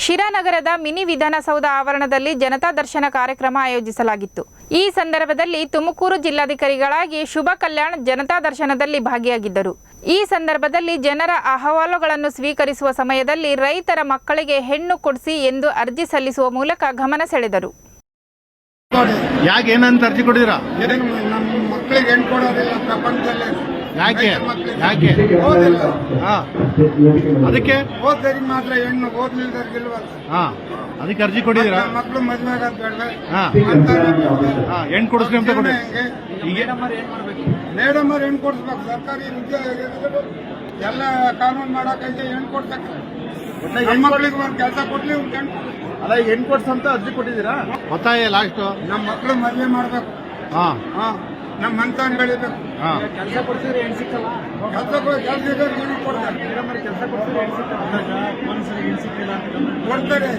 ಶಿರಾನಗರದ mini Vidhana Soudha ಆವರಣದಲ್ಲಿ ಜನತಾ ದರ್ಶನ ಕಾರ್ಯಕ್ರಮ ಆಯೋಜಿಸಲಾಗಿತ್ತು. ಈ ಸಂದರ್ಭದಲ್ಲಿ ತುಮಕೂರು ಜಿಲ್ಲಾಧಿಕಾರಿಗಳಾಗಿ ಶುಭ ಕಲ್ಯಾಣ್ ಜನತಾ ದರ್ಶನದಲ್ಲಿ ಭಾಗಿಯಾಗಿದ್ದರು. ಈ ಸಂದರ್ಭದಲ್ಲಿ ಜನರ ಅಹವಾಲುಗಳನ್ನು ಸ್ವೀಕರಿಸುವ ಸಮಯದಲ್ಲಿ ರೈತರ ಮಕ್ಕಳಿಗೆ ಹೆಣ್ಣು ಕೊಡಿಸಿ ಎಂದು ಅರ್ಜಿ ಸಲ್ಲಿಸುವ ಮೂಲಕ ಗಮನ ಸೆಳೆದರು. ಯಾಕೆ ಏನಂತ ಅರ್ಜಿ ಕೊಡಿದಿರಾ? ನಮ್ಮ ಮಕ್ಕಳಿಗೆ ಹೆಣ್ಣು ಕೊಡೋದಿಲ್ಲ ಪ್ರಪಂಚದಲ್ಲಿ. ಯಾಕೆ ಅದಕ್ಕೆ ಓದ್ದರಿಗೆ ಮಾತ್ರ ಹೆಣ್ಣು, ಓದ್ಲಿಲ್ದವ್ರಿಗಿಲ್ವಲ್ಲ. ಅದಕ್ಕೆ ಅರ್ಜಿ ಕೊಟ್ಟಿದ್ದೀರಾ? ಮಕ್ಕಳು ಮದುವೆ ಆಗೋದು ಬೇಡವೆ? ಹೆಣ್ಣು ಕೊಡಿಸ್ಲಿ ಅಂತ ಕೊಡಿ. ಮೇಡಮ್ ಅವ್ರು ಹೆಣ್ಣು ಕೊಡಿಸ್ಬೇಕು. ಸರ್ಕಾರಿ ಉದ್ಯೋಗ ಎಲ್ಲ ಕಾನೂನು ಮಾಡಕೈತೆ, ಹೆಣ್ಣು ಕೊಡ್ತಕ್ಕ. ಹೆಣ್ಮಕ್ಳಿಗೆ ಒಂದು ಕೆಲಸ ಕೊಡ್ಲಿ, ಒಂದು ಹೆಣ್ಣು ಅಲ್ಲ, ಹೆಣ್ಣು ಕೊಡ್ಸಂತ ಅರ್ಜಿ ಕೊಟ್ಟಿದ್ದೀರಾ? ಒತ್ತಾಯ ಲಾಸ್ಟ್ ನಮ್ಮ ಮಕ್ಕಳು ಮದುವೆ ಮಾಡ್ಬೇಕು. ನಮ್ಮ ಮಂತಾನ್ ಬೆಳಿಬೇಕು. ಕೆಲಸ ಕೊಡ್ಸಿದ್ರೆ ಹೆಣ್ಣು ಸಿಕ್ಕಲ್ಲ. ಕೆಲಸ ಕೊಡ್ತಾರೆ. ಕೆಲಸ ಕೊಡ್ಸಿದ್ರೆ ಹೆಣ್ಣು ಸಿಕ್ಕಲ್ಲ. ಕೊಡ್ತಾರೆ.